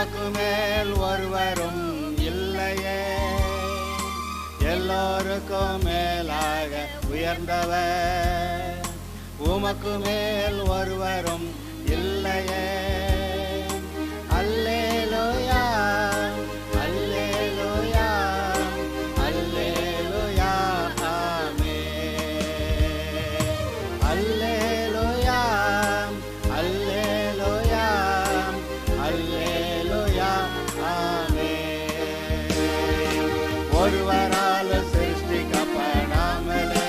உமக்கு மேல் ஒருவரும் இல்லையே, எல்லோருக்கும் மேலாக உயர்ந்தவர், உமக்கு மேல் ஒருவரும் இல்லையே. அல்லேலூயா அல்லேலூயா அல்லேலூயா ஆமென். அல்லேலூயா அல்லேலூயா அல்லேலூயா ஆமென். ஒருவரால் சிருஷ்டிக்கப்படாமலே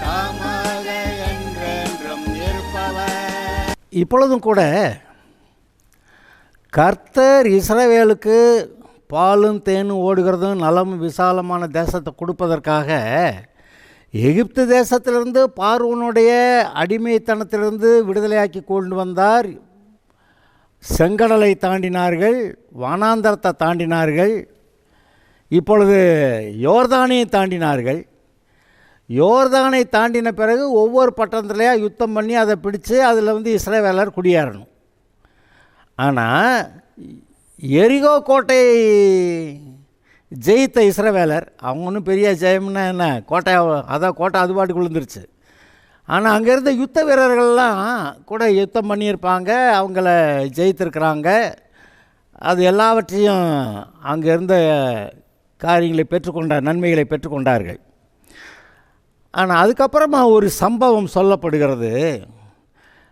தாமாக என்றென்றும் இருப்பவர். இப்பொழுதும் கூட கர்த்தர் இஸ்ரவேலுக்கு பாலும் தேனும் ஓடுகிறதும் நலமும் விசாலமான தேசத்தை கொடுப்பதற்காக எகிப்து தேசத்திலிருந்து பார்வோனுடைய அடிமைத்தனத்திலிருந்து விடுதலையாக்கி கொண்டு வந்தார். செங்கடலை தாண்டினார்கள், வனாந்தரத்தை தாண்டினார்கள், இப்பொழுது யோர்தானை தாண்டினார்கள். யோர்தானை தாண்டின பிறகு ஒவ்வொரு பட்டணத்துலையாக யுத்தம் பண்ணி அதை பிடிச்சு அதில் இஸ்ரவேலர் குடியேறணும். ஆனால் எரிகோ கோட்டை ஜெயித்த இஸ்ரவேலர் அவங்க ஒன்றும் பெரிய ஜெயம்னா என்ன, கோட்டை அது பாட்டுக்கு விழுந்துருச்சு. ஆனால் அங்கே இருந்த யுத்த வீரர்கள்லாம் கூட யுத்தம் பண்ணியிருப்பாங்க, அவங்கள ஜெயித்திருக்கிறாங்க. அது எல்லாவற்றையும் அங்கே இருந்த காரியங்களை நன்மைகளை பெற்றுக்கொண்டார்கள். ஆனால் அதுக்கப்புறமா ஒரு சம்பவம் சொல்லப்படுகிறது.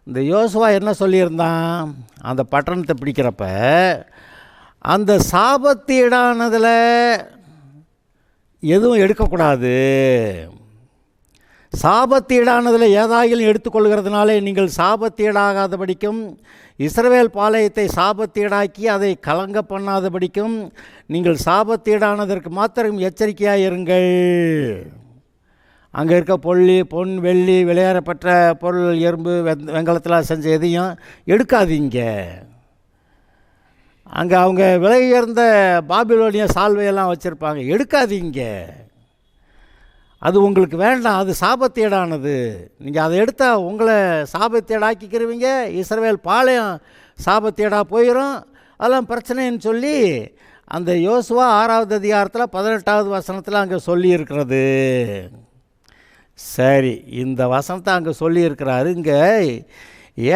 இந்த யோசுவா என்ன சொல்லியிருந்தான், அந்த பட்டணத்தை பிடிக்கிறப்ப அந்த சாபத்தீடானதில் எதுவும் எடுக்கக்கூடாது, சாபத்தீடானதில் ஏதாயிலும் எடுத்துக்கொள்கிறதுனாலே நீங்கள் சாபத்தீடாகாதபடிக்கும் இஸ்ரவேல் பாளையத்தை சாபத்தீடாக்கி அதை கலங்க பண்ணாதபடிக்கும் நீங்கள் சாபத்தீடானதற்கு மாத்திரம் எச்சரிக்கையாக இருங்கள். அங்கே இருக்க பொன் வெள்ளி விளையாடப்பட்ட பொருள் எறும்பு வெங்கலத்தில் செஞ்ச எதையும் எடுக்காதீங்க. அங்கே அவங்க விலை உயர்ந்த பாபிலோனிய சால்வையெல்லாம் வச்சுருப்பாங்க, எடுக்காதீங்க. அது உங்களுக்கு வேண்டாம், அது சாபத்தீடானது. நீங்கள் அதை எடுத்தால் உங்களை சாபத்தீடாக்கிக்கிறவங்க, இஸ்ரவேல் பாளையம் சாபத்தீடாக போயிடும், அதெல்லாம் பிரச்சனைன்னு சொல்லி அந்த யோசுவா 6வது அதிகாரத்தில் 18வது வசனத்தில் அங்கே சொல்லியிருக்கிறது. சரி, இந்த வசனத்தை அங்கே சொல்லியிருக்கிறாரு. இங்கே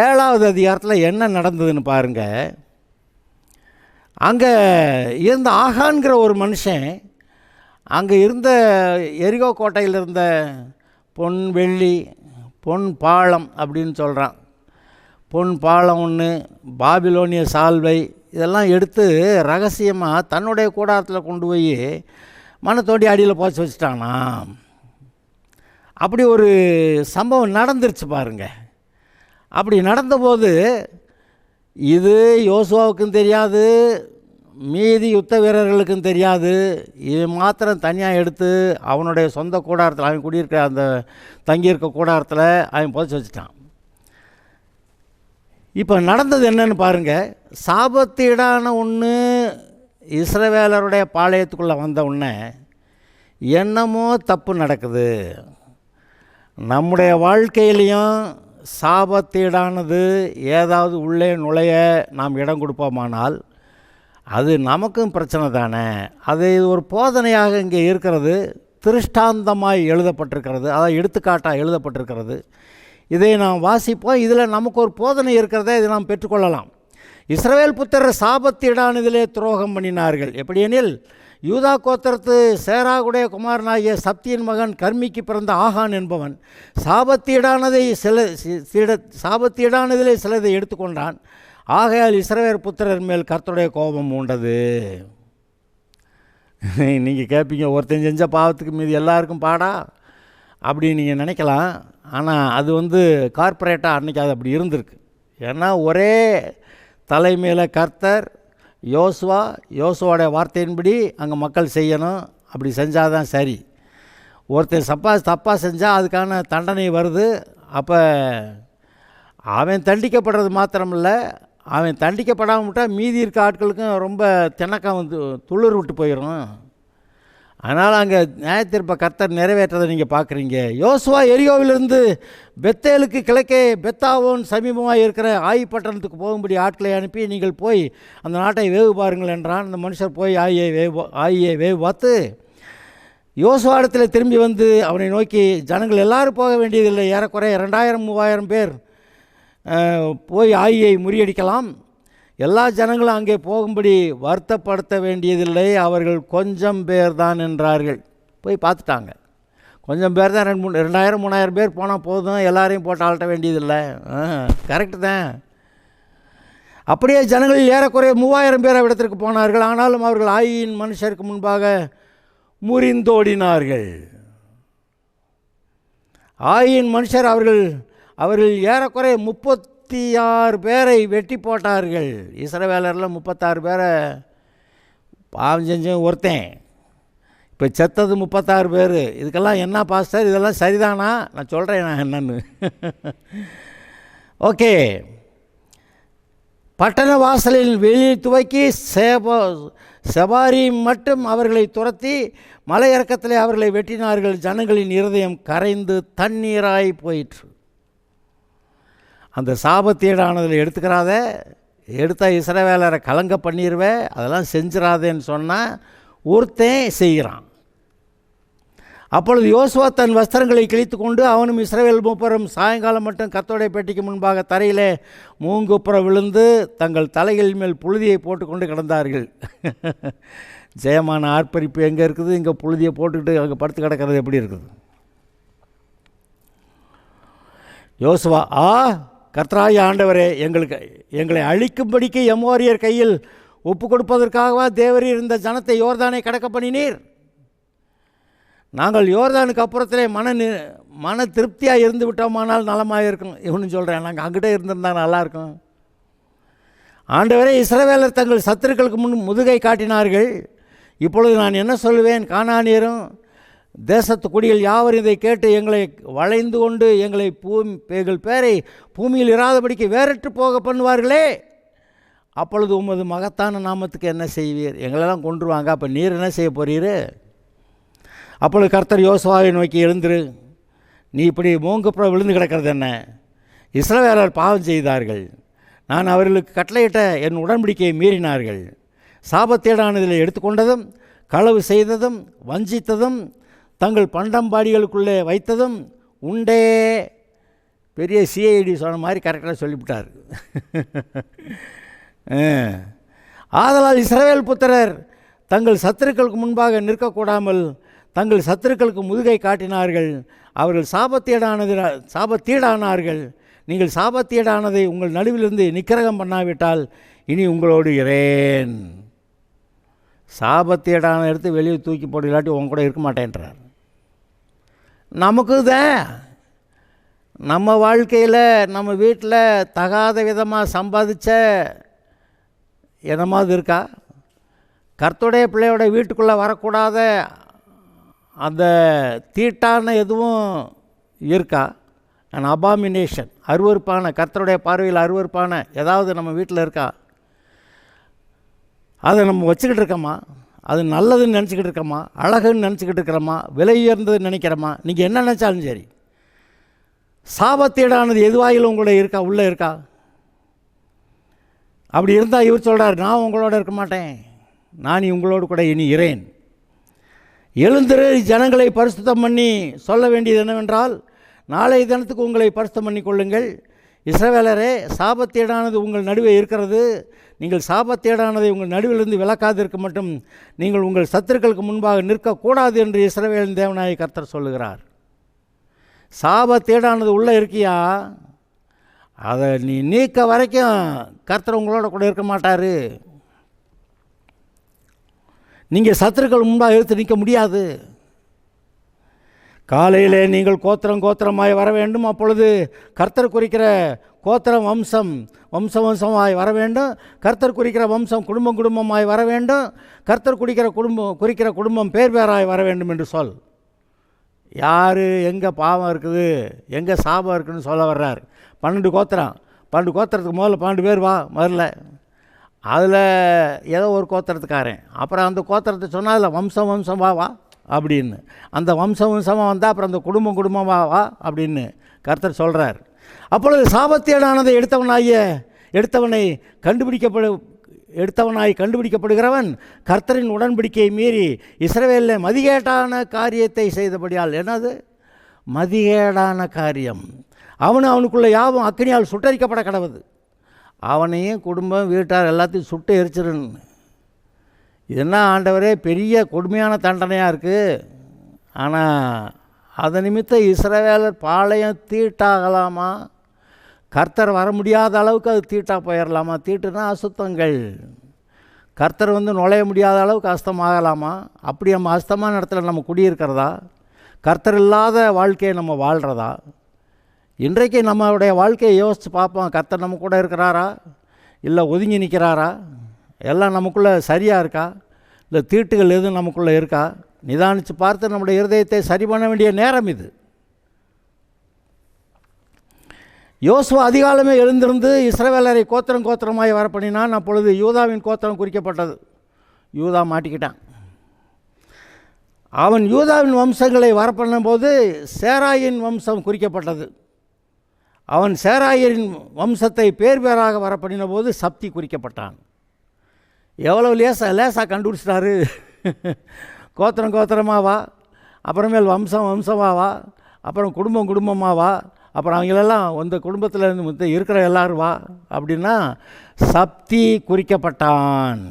7வது அதிகாரத்தில் என்ன நடந்ததுன்னு பாருங்கள். அங்கே இருந்த ஆகான்கிற ஒரு மனுஷன் அங்கே இருந்த எரிகோ கோட்டையில் இருந்த பொன் வெள்ளி பொன் பாலம் அப்படின்னு சொல்கிறான். பொன் பாலம் ஒன்று, பாபிலோனிய சால்வை, இதெல்லாம் எடுத்து ரகசியமாக தன்னுடைய கூடாரத்தில் கொண்டு போய் மண்ணத்தோண்டி அடியில் போச்சு வச்சுட்டானா. அப்படி ஒரு சம்பவம் நடந்துருச்சு பாருங்க. அப்படி நடந்தபோது இது யோசுவாவுக்கும் தெரியாது, மீதி யுத்த வீரர்களுக்கும் தெரியாது. இது மாத்திரம் தனியாக எடுத்து அவனுடைய சொந்த கூடாரத்தில், அவன் குடியிருக்க அந்த தங்கியிருக்க கூடாரத்தில் அவன் புதைச்சி வச்சுட்டான். இப்போ நடந்தது என்னன்னு பாருங்கள். சாபத்தீடான ஒன்று இஸ்ரவேலருடைய பாளையத்துக்குள்ளே வந்த உடனே என்னமோ தப்பு நடக்குது. நம்முடைய வாழ்க்கையிலையும் சாபத்தீடானது ஏதாவது உள்ளே நுழைய நாம் இடம் கொடுப்போமானால் அது நமக்கும் பிரச்சனை தானே. அது ஒரு போதனையாக இங்கே இருக்கிறது, திருஷ்டாந்தமாய் எழுதப்பட்டிருக்கிறது, அதாவது எடுத்துக்காட்டாக எழுதப்பட்டிருக்கிறது. இதை நாம் வாசிப்போம். இதில் நமக்கு ஒரு போதனை இருக்கிறத இதை நாம் பெற்றுக்கொள்ளலாம். இஸ்ரவேல் புத்திரர் சாபத்தீடானதிலே துரோகம் பண்ணினார்கள். எப்படியெனில் யூதா கோத்திரத்து சேராகுடைய குமாரனாகிய சப்தியின் மகன் கர்மிக்கு பிறந்த ஆகான் என்பவன் சாபத்தீடானதிலே சிலதை எடுத்துக்கொண்டான். ஆகையால் இஸ்ரவேல் புத்திரர் மேல் கர்த்தருடைய கோபம் உண்டது. நீங்கள் கேட்பீங்க, ஒருத்தன் செஞ்ச பாவத்துக்கு மீது எல்லாருக்கும் பாடா அப்படின்னு நீங்கள் நினைக்கலாம். ஆனால் அது கார்ப்பரேட்டாக அன்றைக்கி அது அப்படி இருந்திருக்கு. ஏன்னா ஒரே தலைமையில் கர்த்தர், யோசுவாவோடைய வார்த்தையின்படி அங்கே மக்கள் செய்யணும். அப்படி செஞ்சால் தான் சரி. ஒருத்தர் தப்பாக செஞ்சால் அதுக்கான தண்டனை வருது. அப்போ அவன் தண்டிக்கப்படுறது மாத்திரமில்லை, அவன் தண்டிக்கப்படாமல் விட்டால் மீதி இருக்க ஆட்களுக்கும் ரொம்ப திணக்கம் துளிர் விட்டு போயிடும். அதனால் அங்கே நியாயத்தீர்ப்பை கர்த்தர் நிறைவேற்றதை நீங்கள் பார்க்குறீங்க. யோசுவா எரியோவிலிருந்து பெத்தேலுக்கு கிழக்கே பெத்தாவோன் சமீபமாக இருக்கிற ஆயி பட்டணத்துக்கு போகும்படி ஆட்களை அனுப்பி நீங்கள் போய் அந்த நாட்டை வேவு பாருங்கள் என்றான். அந்த மனுஷர் போய் ஆயியை வேவு பார்த்து யோசுவா இடத்துல திரும்பி வந்து அவனை நோக்கி, ஜனங்கள் எல்லாரும் போக வேண்டியதில்லை, ஏறக்குறைய 2000-3000 பேர் போய் ஆயியை முறியடிக்கலாம், எல்லா ஜனங்களும் அங்கே போகும்படி வருத்தப்படுத்த வேண்டியதில்லை, அவர்கள் கொஞ்சம் பேர் தான் என்றார்கள். போய் பார்த்துட்டாங்க, கொஞ்சம் பேர் தான், 2000-3000 பேர் போனால் போதும், எல்லாரையும் போட்டு ஆள்ட்ட வேண்டியதில்லை. கரெக்டு தான். அப்படியே ஜனங்களில் ஏறக்குறைய 3000 பேர் அவ்விடத்திற்கு போனார்கள். ஆனாலும் அவர்கள் ஆயின் மனுஷருக்கு முன்பாக முறிந்தோடினார்கள். ஆயின் மனுஷர் அவர்கள் ஏறக்குறைய 36 பேரை வெட்டி போட்டார்கள். இஸ்ரவேலரில் 36 பேரை பாவம் செஞ்சேன் ஒருத்தன், இப்போ செத்தது 36 பேர். இதுக்கெல்லாம் என்ன பாஸ்டர், இதெல்லாம் சரிதானா? நான் சொல்கிறேன் நான் என்னன்னு. ஓகே, பட்டண வாசலில் வெளியில் துவக்கி செபாரி மட்டும் அவர்களை துரத்தி மலையிறக்கத்திலே அவர்களை வெட்டினார்கள். ஜனங்களின் இருதயம் கரைந்து தண்ணீராய் போயிற்று. அந்த சாபத்தீடானதில் எடுத்துக்கிறாத, எடுத்த இஸ்ரவேலரை கலங்க பண்ணிடுவேன், அதெல்லாம் செஞ்சிடாதேன்னு சொன்னால் ஒருத்தன் செய்கிறான். அப்பொழுது யோசுவா தன் வஸ்திரங்களை கிழித்து கொண்டு அவனும் இஸ்ரவேல் மூப்பரும் சாயங்காலம் மட்டும் கர்த்தருடைய பெட்டிக்கு முன்பாக தரையிலே மூங்குப்புற விழுந்து தங்கள் தலைகள் மேல் புழுதியை போட்டுக்கொண்டு கிடந்தார்கள். ஜெயமான ஆர்ப்பரிப்பு எங்கே இருக்குது, இங்கே புழுதியை போட்டுக்கிட்டு அங்கே படுத்து கிடக்கிறது எப்படி இருக்குது? யோசுவா, கர்த்தராகிய ஆண்டவரே, எங்களை அழிக்கும்படிக்கு எமோரியர் கையில் ஒப்பு கொடுப்பதற்காகவா தேவரீர் இந்த ஜனத்தை யோர்தானை கடக்க பண்ணினீர்? நாங்கள் யோர்தானுக்கு அப்புறத்திலே மன திருப்தியாக இருந்து விட்டோமானால் நலமாக இருக்கும். இவனு சொல்கிறேன், நாங்கள் அங்கிட்டே இருந்திருந்தால் நல்லாயிருக்கும். ஆண்டவரே, இஸ்ரவேலர் தங்கள் சத்துருக்களுக்கு முதுகை காட்டினார்கள். இப்பொழுது நான் என்ன சொல்லுவேன்? கானானியரும் தேசத்து குடிகள் யாவரும் இதை கேட்டு எங்களை வளைந்து கொண்டு எங்கள் பேரை பூமியில் இராதபடிக்கு வேறற்று போக பண்ணுவார்களே, அப்பொழுது உமது மகத்தான நாமத்துக்கு என்ன செய்வீர்? எங்களெல்லாம் கொண்டுருவாங்க, அப்போ நீர் என்ன செய்ய போகிறீர்? அப்பொழுது கர்த்தர் யோசுவாவை நோக்கி, எழுந்திரு, நீ இப்படி மூங்குப்புற விழுந்து கிடக்கிறது என்ன? இஸ்ரவேலர் பாவம் செய்தார்கள், நான் அவர்களுக்கு கட்டளையிட்ட என் உடன்படிக்கையை மீறினார்கள், சாபத்தேடானதில் எடுத்துக்கொண்டதும் களவு செய்ததும் வஞ்சித்ததும் தங்கள் பண்டம்பாடிகளுக்குள்ளே வைத்ததும் உண்டே. பெரிய சிஐடி சொன்ன மாதிரி கரெக்டாக சொல்லிவிட்டார். ஆதலால் இஸ்ரவேல் புத்திரர் தங்கள் சத்துருக்களுக்கு முன்பாக நிற்கக்கூடாமல் தங்கள் சத்துருக்களுக்கு முதுகை காட்டினார்கள். அவர்கள் சாபத்தீடானார்கள். நீங்கள் சாபத்தீடானதை உங்கள் நடுவிலிருந்து நிக்கிரகம் பண்ணாவிட்டால் இனி உங்களோடு இரேன். சாபத்தீடான எடுத்து வெளியே தூக்கி போட்டு, இல்லாட்டி உங்க கூட இருக்க மாட்டேன்றார். நமக்கு தான் நம்ம வாழ்க்கையில் நம்ம வீட்டில் தகாத விதமாக சம்பாதிச்ச என்னமாவது இருக்கா? கர்த்தருடைய பிள்ளையோட வீட்டுக்குள்ளே வரக்கூடாத அந்த தீட்டான எதுவும் இருக்கா? அண்ட் அபாமினேஷன், அருவருப்பான, கர்த்தருடைய பார்வையில் அருவருப்பான ஏதாவது நம்ம வீட்டில் இருக்கா? அதை நம்ம வச்சுக்கிட்டு இருக்கோமா? அது நல்லதுன்னு நினச்சிக்கிட்டு இருக்கோமா? அழகுன்னு நினச்சிக்கிட்டு இருக்கிறோமா? விலை உயர்ந்ததுன்னு நினைக்கிறோமா? நீங்கள் என்ன நினச்சாலும் சரி, சாபத்தீடானது எதுவாயிலும் உங்களோட இருக்கா, உள்ளே இருக்கா? அப்படி இருந்தால் இவர் சொல்கிறார், நான் உங்களோட இருக்க மாட்டேன், நான் உங்களோடு கூட இனி இரேன். எழுந்திரு, ஜனங்களை பரிசுத்தம் பண்ணி சொல்ல வேண்டியது என்னவென்றால், நாளைய தினத்துக்கு உங்களை பரிசுத்தம் பண்ணி கொள்ளுங்கள். இஸ்ரவேலரே, சாபத்தீடானது உங்கள் நடுவே இருக்கிறது. நீங்கள் சாபத்தீடானதை உங்கள் நடுவிலிருந்து விலக்காதிருக்க மட்டும் நீங்கள் உங்கள் சத்துருக்களுக்கு முன்பாக நிற்கக்கூடாது என்று இஸ்ரவேலின் தேவனாகிய கர்த்தர் சொல்லுகிறார். சாபத்தீடானது உள்ளே இருக்கியா, அதை நீ நீக்க வரைக்கும் கர்த்தர் உங்களோட கூட இருக்க மாட்டார். நீங்கள் சத்துருக்கள் முன்பாக எடுத்து நிற்க முடியாது. காலையிலே நீங்கள் கோத்திரமாய் வர வேண்டும். அப்பொழுது கர்த்தர் குறிக்கிற கோத்திரம் வம்சமாய் வர வேண்டும். கர்த்தர் குறிக்கிற வம்சம் குடும்பமாய் வர வேண்டும். கர்த்தர் குறிக்கிற குடும்பம் பேராய் வர வேண்டும் என்று சொல். யார் எங்கே பாவம் இருக்குது, எங்கே சாபம் இருக்குதுன்னு சொல்ல வர்றார். 12 கோத்திரத்துக்கு முதல்ல 12 பேர் முதல்ல அதில் ஏதோ ஒரு கோத்திரத்துக்காரன், அப்புறம் அந்த கோத்திரத்தை சொன்னால் அதில் வம்சம் வா அப்படின்னு. அந்த வம்சமாக வந்தால் அப்புறம் அந்த குடும்பமாக வா அப்படின்னு கர்த்தர் சொல்கிறார். அப்பொழுது சாபத்தேடானதை எடுத்தவனாய் கண்டுபிடிக்கப்படுகிறவன் கர்த்தரின் உடன்படிக்கையை மீறி இஸ்ரவேலில் மதிகேடான காரியத்தை செய்தபடியால். என்னது மதிகேடான காரியம்? அவனுக்குள்ள யாவும் அக்கினியால் சுட்டரிக்கப்பட கடவுது. அவனையும் குடும்பம் வீட்டார் எல்லாத்தையும் சுட்டு எரிச்சிருன்னு. இதுனா ஆண்டவரே பெரிய கொடுமையான தண்டனையாக இருக்குது. ஆனால் அதை நிமித்தம் இஸ்ரவேலர் பாளையம் தீட்டாகலாமா? கர்த்தர் வர முடியாத அளவுக்கு அது தீட்டாக போயிடலாமா? தீட்டுனா அசுத்தங்கள். கர்த்தர் நுழைய முடியாத அளவுக்கு அஸ்தமாகலாமா? அப்படி நம்ம அஸ்தமான இடத்துல நம்ம குடியிருக்கிறதா? கர்த்தர் இல்லாத வாழ்க்கையை நம்ம வாழ்கிறதா? இன்றைக்கு நம்மளுடைய வாழ்க்கையை யோசித்து பார்ப்போம். கர்த்தர் நம்ம கூட இருக்கிறாரா, இல்லை ஒதுங்கி நிற்கிறாரா? எல்லாம் நமக்குள்ளே சரியாக இருக்கா, இல்லை தீட்டுகள் எதுவும் நமக்குள்ளே இருக்கா? நிதானித்து பார்த்து நம்முடைய இருதயத்தை சரி பண்ண வேண்டிய நேரம் இது. யோசுவா அதிகாலமே எழுந்திருந்து இஸ்ரவேலரை கோத்திரமாய் வர பண்ணினான். அப்பொழுது யூதாவின் கோத்திரம் குறிக்கப்பட்டது. யூதா மாட்டிக்கிட்டான். அவன் யூதாவின் வம்சங்களை வர பண்ணும்போது சேராயின் வம்சம் குறிக்கப்பட்டது. அவன் சேராயின் வம்சத்தை பேராக வர பண்ணின போது சப்தி குறிக்கப்பட்டான். எவ்வளோ லேசாக கண்டுபிடிச்சிட்டாரு. கோத்திரமாவா, அப்புறமேல் வம்சமாவா, அப்புறம் குடும்பமாவா, அப்புறம் அவங்களெல்லாம் அந்த குடும்பத்தில் இருந்து இருக்கிற எல்லாரும் வா அப்படின்னா சப்தி குறிக்கப்பட்டான்.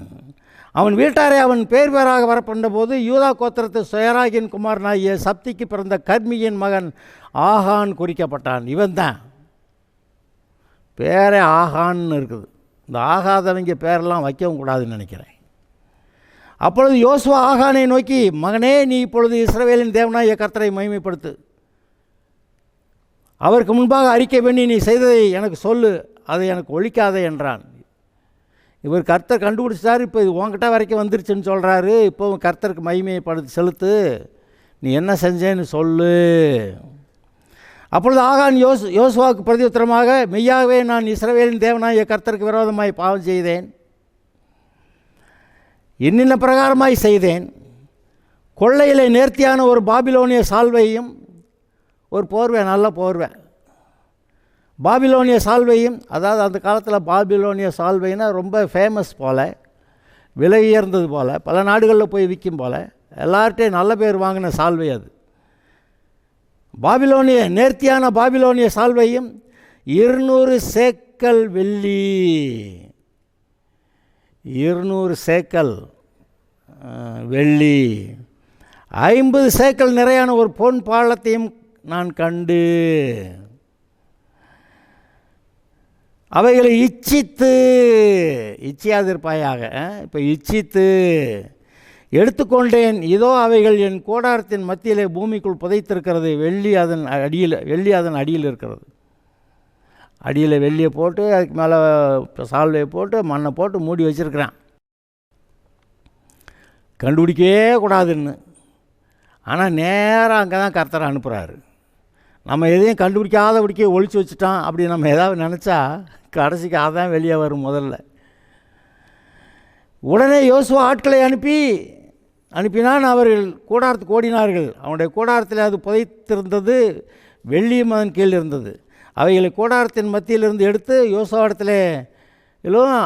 அவன் வீட்டாரை அவன் பேராக வர பண்ணபோது யூதா கோத்திரத்து சேராகின் குமாரனாகிய சப்திக்கு பிறந்த கர்மியின் மகன் ஆகான் குறிக்கப்பட்டான். இவன் தான் பேரே ஆகான்னு இருக்குது. இந்த ஆகாதவங்க பேரெல்லாம் வைக்கவும் கூடாதுன்னு நினைக்கிறேன். அப்பொழுது யோசுவா ஆகானை நோக்கி, மகனே, நீ இப்பொழுது இஸ்ரவேலின் தேவனாகிய கர்த்தரை மகிமைப்படுத்து. அவருக்கு முன்பாக அறிக்கை பண்ணி நீ செய்ததை எனக்கு சொல்லு, அதை எனக்கு ஒழிக்காதே என்றான். இவர் கர்த்தர் கண்டுபிடிச்சார். இப்போ இது உங்ககிட்ட வரைக்கும் வந்துருச்சுன்னு சொல்கிறாரு. இப்போவும் கர்த்தருக்கு மகிமைப்படுத்தி செலுத்து, நீ என்ன செஞ்சேன்னு சொல்லு. அப்பொழுது ஆகான் யோசுவாவுக்கு பிரதியுத்தரமாக, மெய்யாகவே நான் இஸ்ரவேலின் தேவனாகிய கர்த்தருக்கு விரோதமாய் பாவம் செய்தேன். இன்னின்ன பிரகாரமாய் செய்தேன். கொள்ளையிலே நேர்த்தியான ஒரு பாபிலோனிய சால்வையும், ஒரு போர்வை, நல்ல போர்வை, பாபிலோனிய சால்வையும், அதாவது அந்த காலத்தில் பாபிலோனிய சால்வைனா ரொம்ப ஃபேமஸ் போல், விலை உயர்ந்தது போல், பல நாடுகளில் போய் விற்கும் போல், எல்லார்ட்டையும் நல்ல பேர் வாங்கின சால்வை அது. நேர்த்தியான பாபிலோனிய சால்வையும் 200 சேக்கல் வெள்ளி, 200 சேக்கல் வெள்ளி, 50 சேக்கல் நிறையான ஒரு பொன் பாலத்தையும் நான் கண்டு அவைகளை இச்சியாதிருப்பாயாக, இப்போ இச்சித்து எடுத்துக்கொண்டேன். இதோ அவைகள் என் கூடாரத்தின் மத்தியிலே பூமிக்குள் புதைத்திருக்கிறது. வெள்ளி அதன் அடியில் இருக்கிறது. அடியில் வெள்ளியை போட்டு அதுக்கு மேலே சால்வையை போட்டு மண்ணை போட்டு மூடி வச்சுருக்கிறான். கண்டுபிடிக்கவே கூடாதுன்னு. ஆனால் நேராக அங்கே தான் கர்த்தரை அனுப்புகிறாரு. நம்ம எதையும் கண்டுபிடிக்காதபடிக்க ஒழிச்சு வச்சுட்டான் அப்படி நம்ம ஏதாவது நினச்சா கடைசிக்கு அதான் வெளியே வரும். உடனே யோசுவா ஆட்களை அனுப்பினான். அவர்கள் கூடாரத்துக்கு ஓடினார்கள். அவனுடைய கூடாரத்தில் அது புதைத்திருந்தது, வெள்ளியும் அதன் கீழ் இருந்தது. அவைகளை கூடாரத்தின் மத்தியிலிருந்து எடுத்து யோசுவாவிடத்தில் எல்லாம்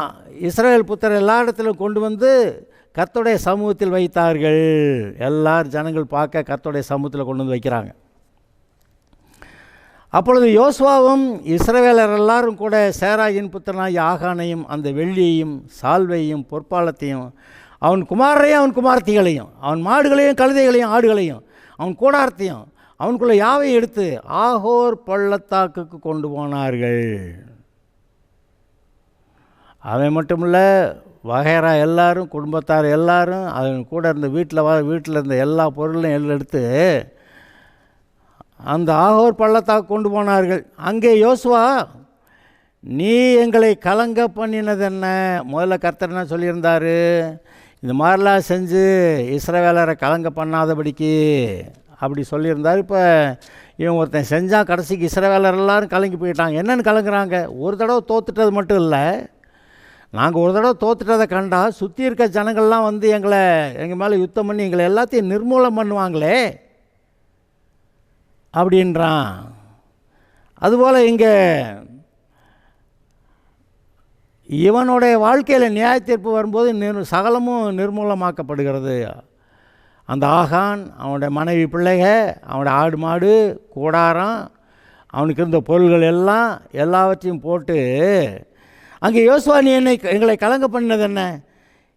இஸ்ரவேல் புத்தர் எல்லா இடத்திலும் கொண்டு வந்து கர்த்தருடைய சமூகத்தில் வைத்தார்கள். எல்லார் ஜனங்கள் பார்க்க கர்த்தருடைய சமூகத்தில் கொண்டு வந்து வைக்கிறாங்க. அப்பொழுது யோசுவாவும் இஸ்ரவேலர் எல்லாரும் கூட சேராயின் புத்திரனாகிய ஆகானையும் அந்த வெள்ளியையும் சால்வையும் பொற்பாலத்தையும் அவன் குமாரரையும் அவன் குமார்த்திகளையும் அவன் மாடுகளையும் கழுதைகளையும் ஆடுகளையும் அவன் கூடாரத்தையும் அவனுக்குள்ள யாவை எடுத்து ஆகோர் பள்ளத்தாக்குக்கு கொண்டு போனார்கள். அவன் மட்டுமில்ல, வகைரா எல்லாரும், குடும்பத்தார் எல்லாரும், அவன் கூட இருந்த வீட்டில் இருந்த எல்லா பொருளையும் எடுத்து அந்த ஆகோர் பள்ளத்தாக்கு கொண்டு போனார்கள். அங்கே யோசுவா, நீ எங்களை கலங்க பண்ணினது என்ன? முதல்ல கர்த்தர் என்ன சொல்லியிருந்தார்? இந்த மாதிரிலாம் செஞ்சு இஸ்ரவேலரை கலங்க பண்ணாதபடிக்கு அப்படி சொல்லியிருந்தார். இப்போ இவன் ஒருத்தன் செஞ்சால் கடைசிக்கு இஸ்ரவேலர் எல்லாரும் கலங்கி போயிட்டாங்க. என்னென்னு கலங்குறாங்க? ஒரு தடவை தோத்துட்டது மட்டும் இல்லை, நாங்கள் ஒரு தடவை தோத்துட்டதை கண்டா சுற்றி இருக்க ஜனங்கள்லாம் வந்து எங்கள் மேலே யுத்தம் பண்ணி எங்களை எல்லாத்தையும் நிர்மூலம் பண்ணுவாங்களே அப்படின்றான். அதுபோல் இங்கே இவனுடைய வாழ்க்கையில் நியாய தீர்ப்பு வரும்போது சகலமும் நிர்மூலமாக்கப்படுகிறது. அந்த ஆகான், அவனுடைய மனைவி பிள்ளைக, அவனுடைய ஆடு மாடு கூடாரம், அவனுக்கு இருந்த பொருள்கள் எல்லாம் எல்லாவற்றையும் போட்டு அங்கே யோசுவா நீ எங்களை கலங்க பண்ணது என்ன,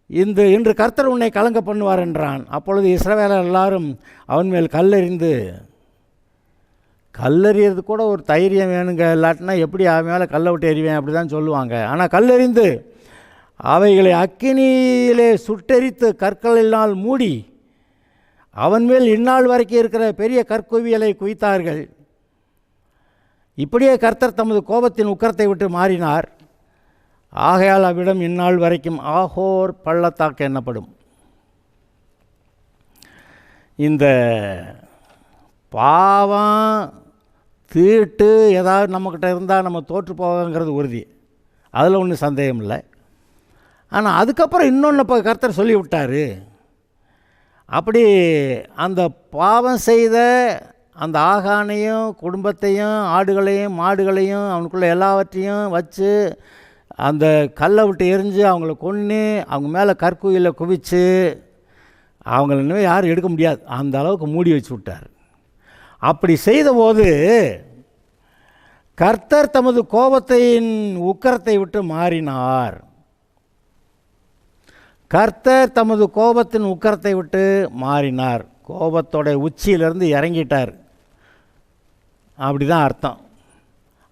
இன்று கர்த்தர் உன்னை கலங்க பண்ணுவார் என்றான். அப்பொழுது இஸ்ரவேலர் எல்லாரும் அவன் மேல் கல்லெறியறது கூட ஒரு தைரியம் வேணுங்க, இல்லாட்டினா எப்படி அவன் மேலே கல்லை விட்டு எறிவேன் அப்படி தான் சொல்லுவாங்க. ஆனால் கல்லெறிந்து அவைகளை அக்கினியிலே சுட்டெரித்து கற்களினால் மூடி அவன் மேல் இந்நாள் வரைக்கும் இருக்கிற பெரிய கற்குவியலை குவித்தார்கள். இப்படியே கர்த்தர் தமது கோபத்தின் உக்கரத்தை விட்டு மாறினார். ஆகையால் அவ்விடம் இந்நாள் வரைக்கும் ஆகோர் பள்ளத்தாக்கு என்னப்படும். இந்த பாவம் தீட்டு ஏதாவது நம்மக்கிட்ட இருந்தால் நம்ம தோற்று போகிறங்கிறது உறுதி, அதில் ஒன்றும் சந்தேகம் இல்லை. ஆனால் அதுக்கப்புறம் இன்னொன்று இப்போ கர்த்தர் சொல்லிவிட்டார். அப்படி அந்த பாவம் செய்த அந்த ஆகானையும் குடும்பத்தையும் ஆடுகளையும் மாடுகளையும் அவனுக்குள்ளே எல்லாவற்றையும் வச்சு அந்த கல்லை விட்டு எரிஞ்சு அவங்கள கொன்று அவங்க மேலே கற்குவியில் குவிச்சு அவங்கள இன்னும் யாரும் எடுக்க முடியாது அந்த அளவுக்கு மூடி வச்சு விட்டார். அப்படி செய்தபோது கர்த்தர் தமது கோபத்தின் உக்கரத்தை விட்டு மாறினார். கர்த்தர் தமது கோபத்தின் உக்கரத்தை விட்டு மாறினார். கோபத்தோட உச்சியிலிருந்து இறங்கிட்டார், அப்படி தான் அர்த்தம்.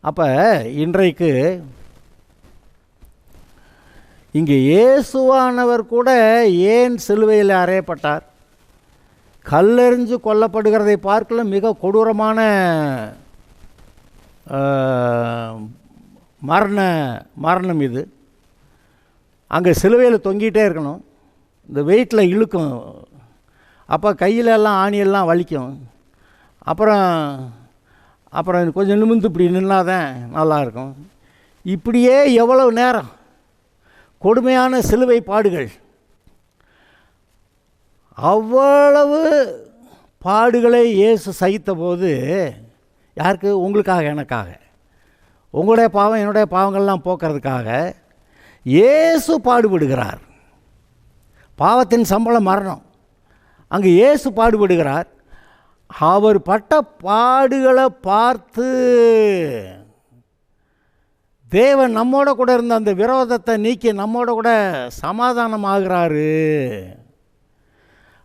அப்போ இன்றைக்கு இங்கே இயேசுவானவர் கூட ஏன் சிலுவையில் அறையப்பட்டார்? கல்லெறிஞ்சு கொல்லப்படுகிறதை பார்க்கல மிக கொடூரமான மரணம் இது. அங்கே சிலுவையில் தொங்கிட்டே இருக்கணும், இந்த வெயிட்டில் இழுக்கும், அப்போ கையில் எல்லாம் ஆணியெல்லாம் வலிக்கும். அப்புறம் கொஞ்சம் நிமிர்ந்து இப்படி நின்னாதான் நல்லாயிருக்கும். இப்படியே எவ்வளவு நேரம் கொடுமையான சிலுவை பாடுகள். அவ்வளவு பாடுகளை இயேசு சகித்த போது யாருக்கு? உங்களுக்காக, எனக்காக, உங்களுடைய பாவம் என்னுடைய பாவங்கள்லாம் போக்குறதுக்காக இயேசு பாடுபடுகிறார். பாவத்தின் சம்பளம் மரணம், அங்கே இயேசு பாடுபடுகிறார். அவர் பட்ட பாடுகளை பார்த்து தேவன் நம்மோட கூட இருந்த அந்த விரோதத்தை நீக்கி நம்மோட கூட சமாதானமாகிறாரு.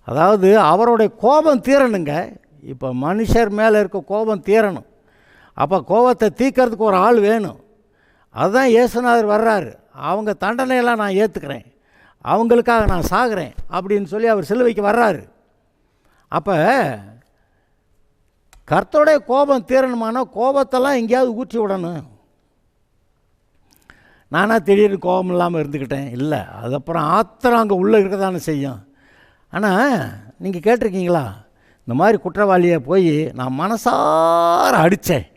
அதாவது அவருடைய கோபம் தீரணுங்க. இப்போ மனுஷர் மேலே இருக்க கோபம் தீரணும். அப்போ கோபத்தை தீர்க்கறதுக்கு ஒரு ஆள் வேணும். அதுதான் இயேசுநாதர் வர்றாரு. அவங்க தண்டனையெல்லாம் நான் ஏற்றுக்கிறேன், அவங்களுக்காக நான் சாகிறேன் அப்படின்னு சொல்லி அவர் சிலுவைக்கு வர்றாரு. அப்போ கர்த்தருடைய கோபம் தீரணுமானா கோபத்தெல்லாம் எங்கேயாவது ஊற்றி விடணும். நானாக திடீர்னு கோபம் இல்லாமல் இருந்துக்கிட்டேன் இல்லை, அதுக்கப்புறம் ஆத்திரம் அங்கே உள்ளே இருக்க தானே செய்யும். ஆனால் நீங்கள் கேட்டிருக்கீங்களா, இந்த மாதிரி குற்றவாளியை போய் நான் மனசார அடித்தேன்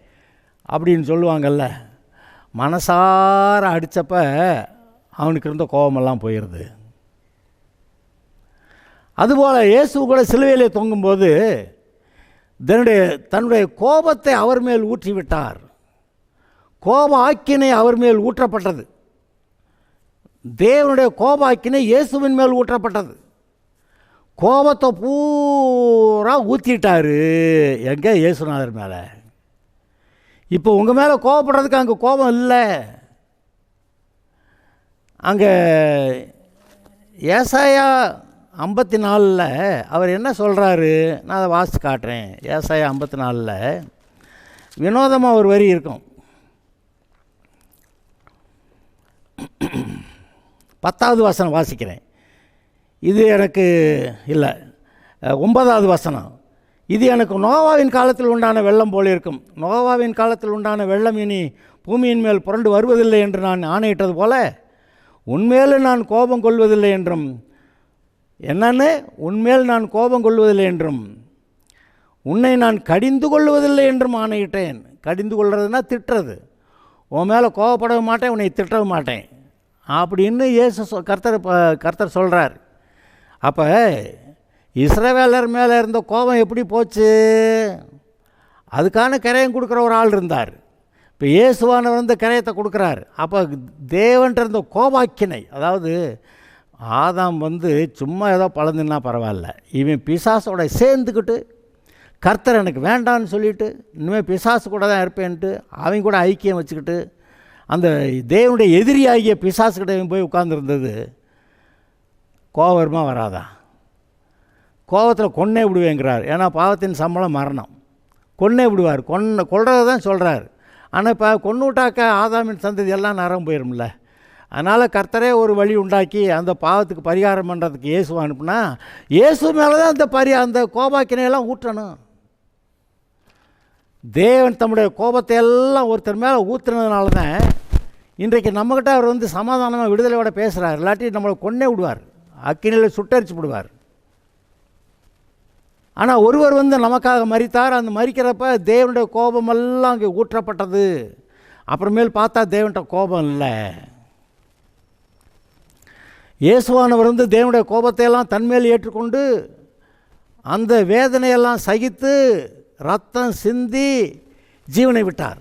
அப்படின்னு சொல்லுவாங்கள்ல, மனசார அடித்தப்ப அவனுக்கு இருந்த கோபமெல்லாம் போயிடுது. அதுபோல் இயேசு கூட சிலுவையிலே தொங்கும்போது தன்னுடைய கோபத்தை அவர் மேல் ஊற்றி விட்டார். கோப ஆக்கினை அவர் மேல் ஊற்றப்பட்டது. தேவனுடைய கோப ஆக்கினை இயேசுவின் மேல் ஊற்றப்பட்டது. கோபத்தை பூரா ஊற்றிட்டார் எங்கே? இயேசுநாதர் மேலே. இப்போ உங்கள் மேலே கோபப்படுறதுக்கு அங்கே கோபம் இல்லை. அங்கே ஏசாயா 54 அவர் என்ன சொல்கிறாரு, நான் அதை வாசித்து காட்டுறேன். ஏசாயா 54 வினோதமாக ஒரு வரி இருக்கும். 10வது வசனம் வாசிக்கிறேன். இது எனக்கு இல்லை, 9வது வசனம். இது எனக்கு நோவாவின் காலத்தில் உண்டான வெள்ளம் போல இருக்கும். நோவாவின் காலத்தில் உண்டான வெள்ளம் இனி பூமியின் மேல் புரண்டு வருவதில்லை என்று நான் ஆணையிட்டது போல உன்மேல் நான் கோபம் கொள்வதில்லை என்றும், என்னன்னு உன்மேல் நான் கோபம் கொள்வதில்லை என்றும் உன்னை நான் கடிந்து கொள்வதில்லை என்றும் ஆணையிட்டேன். கடிந்து கொள்வதுன்னா திட்டுறது. உன் மேலே கோபப்படவும் மாட்டேன், உன்னை திட்டவும் மாட்டேன். அப்படின்னு கர்த்தர் சொல்கிறார். அப்போ இஸ்ரவேலர் மேலே இருந்த கோபம் எப்படி போச்சு? அதுக்கான கிரயம் கொடுக்குற ஒரு ஆள் இருந்தார். இப்போ இயேசுவானவர் வந்து கிரயத்தை கொடுக்குறார். அப்போ தேவன்கிட்ட இருந்த கோபாக்கினை, அதாவது ஆதாம் வந்து சும்மா ஏதோ பழந்துன்னா பரவாயில்ல, இவன் பிசாசோட சேர்ந்துக்கிட்டு கர்த்தர் எனக்கு வேண்டான்னு சொல்லிவிட்டு இனிமேல் பிசாசு கூட தான் இருப்பேன்ட்டு அவங்க கூட ஐக்கியம் வச்சுக்கிட்டு அந்த தேவனுடைய எதிரியாகிய பிசாசுக்கிட்ட போய் உட்கார்ந்துருந்தது. கோபமாக வராதா? கோபத்தில் கொன்னே விடுவேங்கிறார். ஏன்னா பாவத்தின் சம்பளம் மரணம். கொன்னே விடுவார். கொல்றதை தான் சொல்கிறார். ஆனால் இப்போ கொன்று விட்டாக்க ஆதாமின் சந்ததி எல்லாம் நரம் போயிடும்ல. அதனால் கர்த்தரே ஒரு வழி உண்டாக்கி அந்த பாவத்துக்கு பரிகாரம் பண்ணுறதுக்கு இயேசுவை அனுப்புனா இயேசு மேலே தான் அந்த கோபாக்கினையெல்லாம் ஊற்றணும். தேவன் தம்முடைய கோபத்தை எல்லாம் ஒருத்தர் மேலே ஊற்றுனதுனால தான் இன்றைக்கு நம்மக்கிட்ட அவர் வந்து சமாதானமாக விடுதலையோட பேசுகிறார். இல்லாட்டி நம்மளை கொன்னே விடுவார், அக்கினியில் சுட்டரிச்சு விடுவார். ஆனால் ஒருவர் வந்து நமக்காக மரித்தார். அந்த மரிக்கிறப்ப தேவனுடைய கோபமெல்லாம் அங்கே ஊற்றப்பட்டது. அப்புறமேல் பார்த்தா தேவன்கிட்ட கோபம் இல்லை. இயேசுவானவர் வந்து தேவனுடைய கோபத்தையெல்லாம் தன்மேல் ஏற்றுக்கொண்டு அந்த வேதனையெல்லாம் சகித்து ரத்தம் சிந்தி ஜீவனை விட்டார்.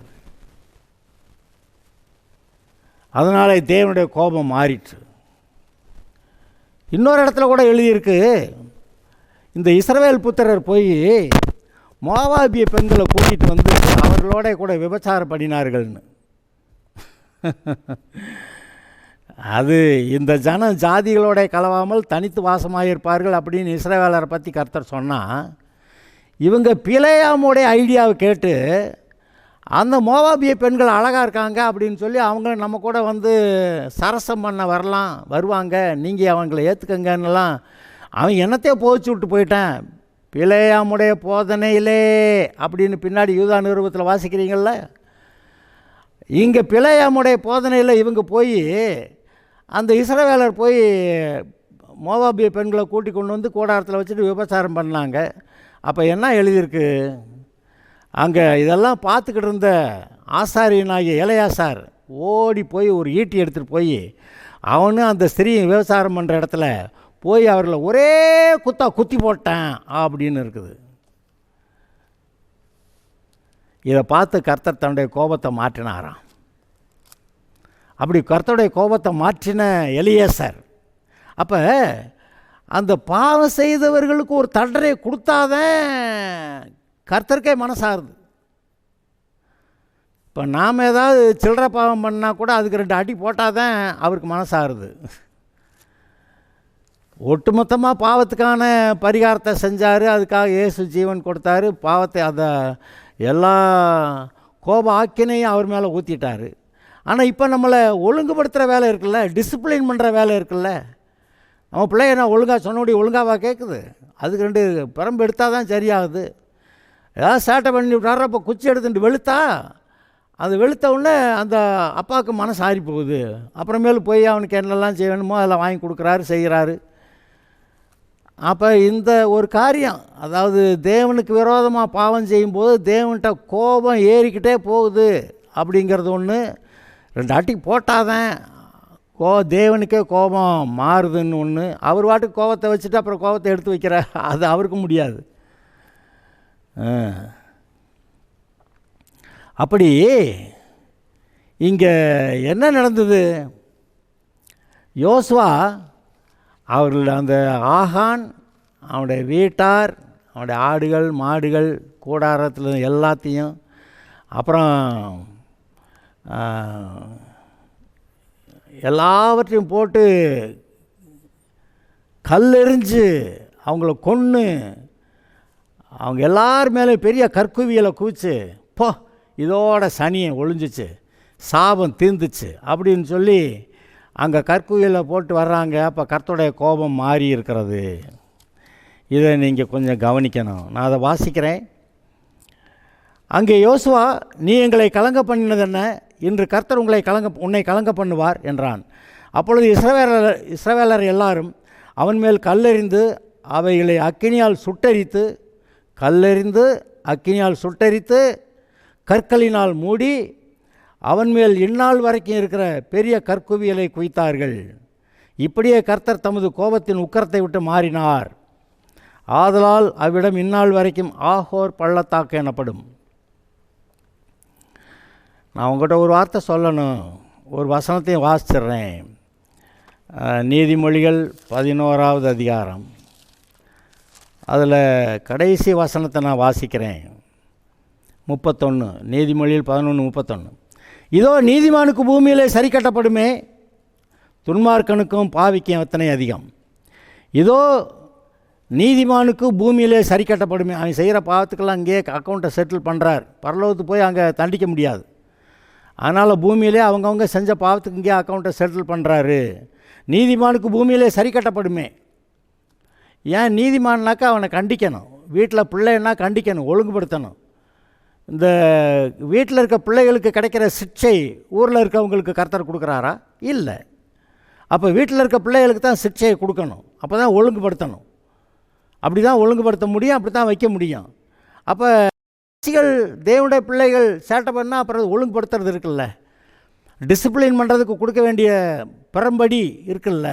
அதனால் தேவனுடைய கோபம் மாறிற்று. இன்னொரு இடத்துல கூட எழுதியிருக்கு, இந்த இஸ்ரவேல் புத்திரர் போய் மோவாபிய பெண்களை கூட்டிகிட்டு வந்து அவர்களோட கூட விபச்சாரம் பண்ணினார்கள்னு. அது இந்த ஜாதிகளோட கலவாமல் தனித்து வாசமாயிருப்பார்கள் அப்படின்னு இஸ்ரவேலரை பற்றி கர்த்தர் சொன்னால், இவங்க பிலேயாமுடைய ஐடியாவை கேட்டு அந்த மோவாபிய பெண்கள் அழகாக இருக்காங்க அப்படின்னு சொல்லி அவங்க நம்ம கூட வந்து சரசம் பண்ண வருவாங்க, நீங்கள் அவங்கள ஏற்றுக்கங்கன்னெல்லாம் அவன் என்னத்தையே போச்சு விட்டு போயிட்டேன். பிலேயாமுடைய போதனையிலே அப்படின்னு பின்னாடி யூதா நிருபத்தில் வாசிக்கிறீங்கள. இங்கே பிலேயாமுடைய போதனையில் இவங்க போய் அந்த இஸ்ரவேலர் போய் மோவாபிய பெண்களை கூட்டி கொண்டு வந்து கூடாரத்தில் வச்சுட்டு விபச்சாரம் பண்ணாங்க. அப்போ என்ன எழுதியிருக்கு அங்கே? இதெல்லாம் பார்த்துக்கிட்டு இருந்த ஆசாரியனாகிய எலையாசார் ஓடி போய் ஒரு ஈட்டி எடுத்துகிட்டு போய் அவனும் அந்த ஸ்திரீ விபச்சாரம் பண்ணுற இடத்துல போய் அவர்களை ஒரே குத்தி போட்டேன் அப்படின்னு இருக்குது. இதை பார்த்து கர்த்தர் தன்னுடைய கோபத்தை மாற்றினாராம். அப்படி கர்த்தருடைய கோபத்தை மாற்றின எலியாசார் அப்போ அந்த பாவம் செய்தவர்களுக்கு ஒரு தண்டனை கொடுத்தாதான் கர்த்தருக்கே மனசாருது. இப்போ நாம் ஏதாவது சில்லறை பாவம் பண்ணால் கூட அதுக்கு 2 அடி போட்டால் தான் அவருக்கு மனசாருது. ஒட்டுமொத்தமாக பாவத்துக்கான பரிகாரத்தை செஞ்சார். அதுக்காக இயேசு ஜீவன் கொடுத்தாரு. பாவத்தை அதை எல்லா கோப ஆக்கினையும் அவர் மேலே ஊற்றிட்டார். ஆனால் இப்போ நம்மளை ஒழுங்குபடுத்துகிற வேலை இருக்குல்ல, டிசிப்ளின் பண்ணுற வேலை இருக்குல்ல. நம்ம பிள்ளைய நான் ஒழுங்காக சொன்னபடி ஒழுங்காவா கேட்குது? அதுக்கு 2 பிரம்பு எடுத்தால் தான் சரியாகுது. ஏதாவது சேட்டை பண்ணி விட்டார், அப்போ குச்சி எடுத்துட்டு வெளுத்தா அது வெளுத்த உடனே அந்த அப்பாவுக்கு மனசு ஆறி போகுது. அப்புறமேலு போய் அவனுக்கு என்னெல்லாம் செய்யணுமோ அதெல்லாம் வாங்கி கொடுக்குறாரு, செய்கிறாரு. அப்போ இந்த ஒரு காரியம், அதாவது தேவனுக்கு விரோதமாக பாவம் செய்யும்போது தேவன்கிட்ட கோபம் ஏறிக்கிட்டே போகுது அப்படிங்கிறது ஒன்று. 2 அடி போட்டாதான் தேவனுக்கே கோபம் மாறுதுன்னு ஒன்று. அவர் வாட்டுக்கு கோபத்தை வச்சுட்டு அப்புறம் கோபத்தை எடுத்து வைக்கிற அது அவருக்கு முடியாது. அப்படி இங்கே என்ன நடந்தது? யோசுவா அவர்கள் அந்த ஆகான், அவனுடைய வீட்டார், அவனுடைய ஆடுகள் மாடுகள் கூடாரத்தில் எல்லாத்தையும், அப்புறம் எல்லாவற்றையும் போட்டு கல்லெறிஞ்சு அவங்கள கொன்று அவங்க எல்லார் மேலே பெரிய கற்குவியலை குவிச்சு, போ இதோட சனியை ஒழிஞ்சிச்சு, சாபம் தீர்ந்துச்சு அப்படின்னு சொல்லி அங்கே கற்குவியலை போட்டு வர்றாங்க. அப்போ கர்த்தருடைய கோபம் மாறி இருக்கிறது. இதை நீங்கள் கொஞ்சம் கவனிக்கணும். நான் அதை வாசிக்கிறேன். அங்கே யோசுவா, நீ எங்களை கலங்க பண்ணினது என்ன? இன்று கர்த்தர் உன்னை கலங்க பண்ணுவார் என்றான். அப்பொழுது இஸ்ரவேலர் எல்லாரும் அவன் மேல் கல்லெறிந்து அவைகளை அக்கினியால் சுட்டரித்து கற்களினால் மூடி அவன் மேல் இந்நாள் வரைக்கும் இருக்கிற பெரிய கற்குவியலை குவித்தார்கள். இப்படியே கர்த்தர் தமது கோபத்தின் உக்கரத்தை விட்டு மாறினார். ஆதலால் அவ்விடம் இந்நாள் வரைக்கும் ஆகோர் பள்ளத்தாக்கு எனப்படும். நான் உங்கள்கிட்ட ஒரு வார்த்தை சொல்லணும். ஒரு வசனத்தையும் வாசிச்சிட்றேன். நீதிமொழிகள் 11வது அதிகாரம், அதில் கடைசி வசனத்தை நான் வாசிக்கிறேன். 31, நீதிமொழியில் 11:31. இதோ நீதிமானுக்கு பூமியிலே சரி கட்டப்படுமே, துன்மார்க்கனுக்கும் பாவிக்கும் எத்தனை அதிகம். இதோ நீதிமானுக்கு பூமியிலே சரி கட்டப்படுமே. அவன் செய்கிற பாவத்துக்கெல்லாம் அங்கேயே அக்கௌண்ட்டை செட்டில் பண்ணுறார். பரலோகத்துக்கு போய் அங்கே தண்டிக்க முடியாது. அதனால் பூமியிலே அவங்கவுங்க செஞ்ச பாவத்துக்கு இங்கே அக்கௌண்ட்டை செட்டில் பண்ணுறாரு. நீதிமானுக்கு பூமியிலே சரி கட்டப்படுமே. ஏன் நீதிமான்னாக்கா அவனை கண்டிக்கணும். வீட்டில் பிள்ளைன்னா கண்டிக்கணும், ஒழுங்குபடுத்தணும். இந்த வீட்டில் இருக்க பிள்ளைகளுக்கு கிடைக்கிற சிக்ஷை ஊரில் இருக்கவங்களுக்கு கர்த்தர் கொடுக்குறாரா? இல்லை. அப்போ வீட்டில் இருக்க பிள்ளைகளுக்கு தான் சிக்ஷையை கொடுக்கணும். அப்போ தான் ஒழுங்குபடுத்தணும். அப்படி தான் ஒழுங்குபடுத்த முடியும், அப்படி தான் வைக்க முடியும். அப்போ தேவனுடைய பிள்ளைகள் சேட்டை பண்ணால் அப்புறம் ஒழுங்குபடுத்துறது இருக்குல்ல, டிசிப்ளின் பண்ணுறதுக்கு கொடுக்க வேண்டிய பெரம்படி இருக்குல்ல.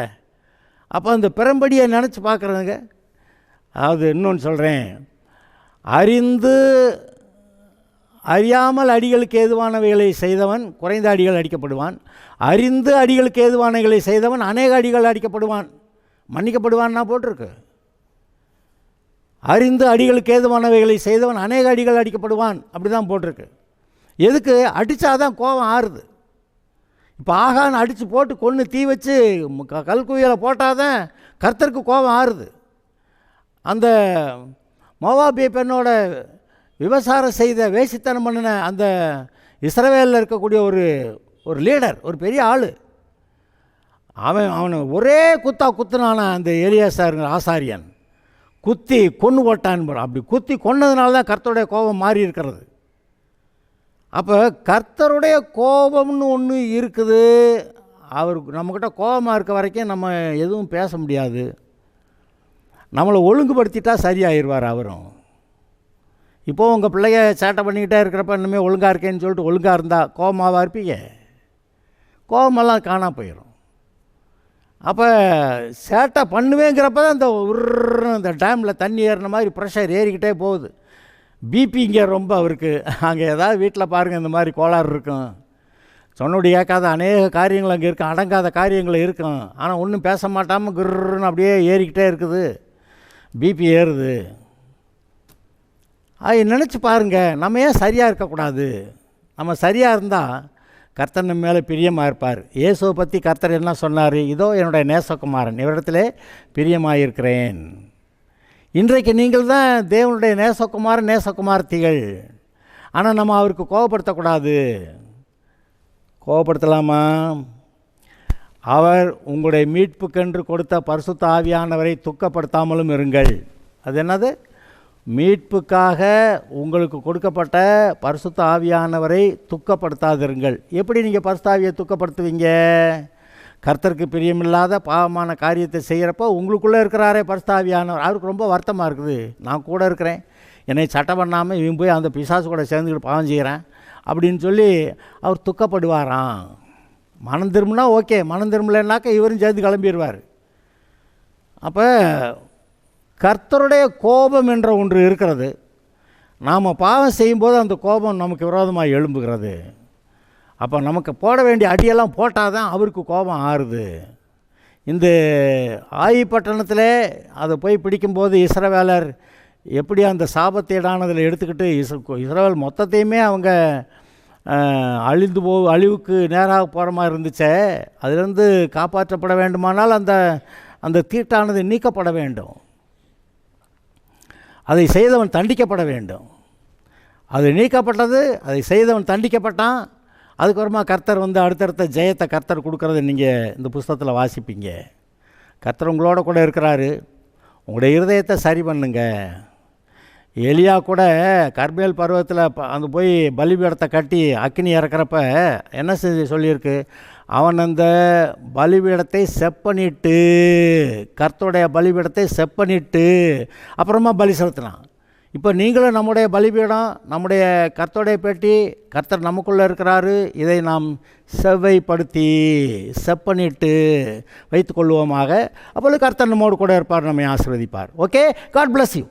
அப்போ அந்த பெரம்படியை நினச்சி பார்க்குறதுங்க. அதாவது இன்னொன்று சொல்கிறேன், அறியாமல் அடிகளுக்கு ஏதுவானவைகளை செய்தவன் குறைந்த அடிகள் அடிக்கப்படுவான். அறிந்து அடிகளுக்கு ஏதுவானவைகளை செய்தவன் அநேக அடிகள் அடிக்கப்படுவான், மன்னிக்கப்படுவான்னா போட்டிருக்கு. அறிந்து அடிகளுக்கு ஏதுவானவைகளை செய்தவன் அநேக அடிகள் அடிக்கப்படுவான், அப்படி தான் போட்டிருக்கு. எதுக்கு? அடித்தாதான் கோபம் ஆறுது. இப்போ ஆகான்னு அடித்து போட்டு கொன்று தீ வச்சு கல்குவியலை போட்டால் தான் கர்த்தருக்கு கோபம் ஆறுது. அந்த மோவாபிய பெண்ணோட விபசாரம் செய்த வேசித்தனம் பண்ணின அந்த இஸ்ரவேலில் இருக்கக்கூடிய ஒரு லீடர், ஒரு பெரிய ஆள், அவனை ஒரே குத்துனான அந்த எலியாசாருங்கிற ஆசாரியன் குத்தி கொன்று போட்டான். அப்படி குத்தி கொன்னதுனால தான் கர்த்தருடைய கோபம் மாறி இருக்கிறது. அப்போ கர்த்தருடைய கோபம்னு ஒன்று இருக்குது. அவருக்கு நம்மக்கிட்ட கோபமாக இருக்க வரைக்கும் நம்ம எதுவும் பேச முடியாது. நம்மளை ஒழுங்குபடுத்திட்டா சரியாயிருவார் அவரும். இப்போது உங்கள் பிள்ளைய சேட்டை பண்ணிக்கிட்டே இருக்கிறப்ப இன்னுமே ஒழுங்காக இருக்கேன்னு சொல்லிட்டு ஒழுங்காக இருந்தால் கோபமாகவா இருப்பீங்க? கோபமெல்லாம் காணா போயிடும். அப்போ சேட்டை பண்ணுவேங்கிறப்ப தான் இந்த டேமில் தண்ணி ஏறின மாதிரி ப்ரெஷர் ஏறிக்கிட்டே போகுது. பிபி இங்கே ரொம்ப அவருக்கு. அங்கே ஏதாவது வீட்டில் பாருங்கள் இந்த மாதிரி கோளாறு இருக்கும். சொன்னோடி கேட்காத அநேக காரியங்கள் அங்கே இருக்கும், அடங்காத காரியங்கள் இருக்கும். ஆனால் ஒன்றும் பேச மாட்டாமல் குர்ன்னு அப்படியே ஏறிக்கிட்டே இருக்குது, பிபி ஏறுது. அது நினச்சி பாருங்கள், நம்ம ஏன் சரியாக இருக்கக்கூடாது? நம்ம சரியாக இருந்தால் கர்த்தர் நம்ம மேலே பிரியமாக இருப்பார். இயேசுவை பற்றி கர்த்தர் என்ன சொன்னார்? இதோ என்னுடைய நேசகுமாரன், இவரிடத்திலே பிரியமாக இருக்கிறேன். இன்றைக்கு நீங்கள் தான் தேவனுடைய நேசகுமாரத்திகள். ஆனால் நம்ம அவருக்கு கோபப்படுத்தக்கூடாது. கோபப்படுத்தலாமா? அவர் உங்களுடைய மீட்புக்கென்று கொடுத்த பரிசுத்த ஆவியானவரை துக்கப்படுத்தாமலும் இருங்கள். அது என்னது? மீட்புக்காக உங்களுக்கு கொடுக்கப்பட்ட பரிசுத்த ஆவியானவரை துக்கப்படுத்தாதிருங்கள். எப்படி நீங்கள் பரிசுத்த ஆவியை துக்கப்படுத்துவீங்க? கர்த்தருக்கு பிரியமில்லாத பாவமான காரியத்தை செய்கிறப்போ உங்களுக்குள்ளே இருக்கிறாரே பரிசுத்த ஆவியானவர், அவருக்கு ரொம்ப வருத்தமாக இருக்குது. நான் கூட இருக்கிறேன், என்னை சட்டை பண்ணாமல் இவன் போய் அந்த பிசாசு கூட சேர்ந்துக்கிட்டு பாவம் செய்கிறேன் அப்படின்னு சொல்லி அவர் துக்கப்படுவாராம். மனம் திரும்பினா ஓகே, மனம் திரும்பலைன்னாக்கா இவரும் சேர்ந்து கிளம்பிடுவார். அப்போ கர்த்தருடைய கோபம் என்ற ஒன்று இருக்கிறது. நாம் பாவம் செய்யும்போது அந்த கோபம் நமக்கு விரோதமாக எழும்புகிறது. அப்போ நமக்கு போட வேண்டிய அடியெல்லாம் போட்டால் தான் அவருக்கு கோபம் ஆறுது. இந்த ஆயிப்பட்டணத்தில் அதை போய் பிடிக்கும்போது இஸ்ரவேலர் எப்படி அந்த சாபத்தீடானதில் எடுத்துக்கிட்டு இஸ்ரவேல் மொத்தத்தையுமே அவங்க அழிவுக்கு நேராக போகிற மாதிரி இருந்துச்சே, அதிலிருந்து காப்பாற்றப்பட வேண்டுமானால் அந்த தீட்டானது நீக்கப்பட வேண்டும். அதை செய்தவன் தண்டிக்கப்பட வேண்டும். அது நீக்கப்பட்டது, அதை செய்தவன் தண்டிக்கப்பட்டான். அதுக்கப்புறமா கர்த்தர் அடுத்தடுத்த ஜெயத்தை கர்த்தர் கொடுக்கறத நீங்கள் இந்த புஸ்தகத்தில் வாசிப்பீங்க. கர்த்தர் உங்களோட கூட இருக்கிறாரு. உங்களுடைய இருதயத்தை சரி பண்ணுங்க. எலியா கூட கர்மேல் பருவத்தில் அந்த போய் பலிபீடத்தை கட்டி அக்கினி இறக்குறப்ப என்ன சொல்லியிருக்கு? அவன் அந்த பலிபீடத்தை செப்பனிட்டு, கர்த்தருடைய பலிபீடத்தை செப்பனிட்டு அப்புறமா பலி செலுத்தினான். இப்போ நீங்களும் நம்முடைய பலிபீடம், நம்முடைய கர்த்தருடைய பெட்டி, கர்த்தர் நமக்குள்ளே இருக்கிறாரு, இதை நாம் செவ்வைப்படுத்தி செப்பனிட்டு வைத்துக்கொள்வோமாக. அப்பொழுது கர்த்தர் நம்மோடு கூட இருப்பார், நம்மை ஆசீர்வதிப்பார். Okay, God bless you.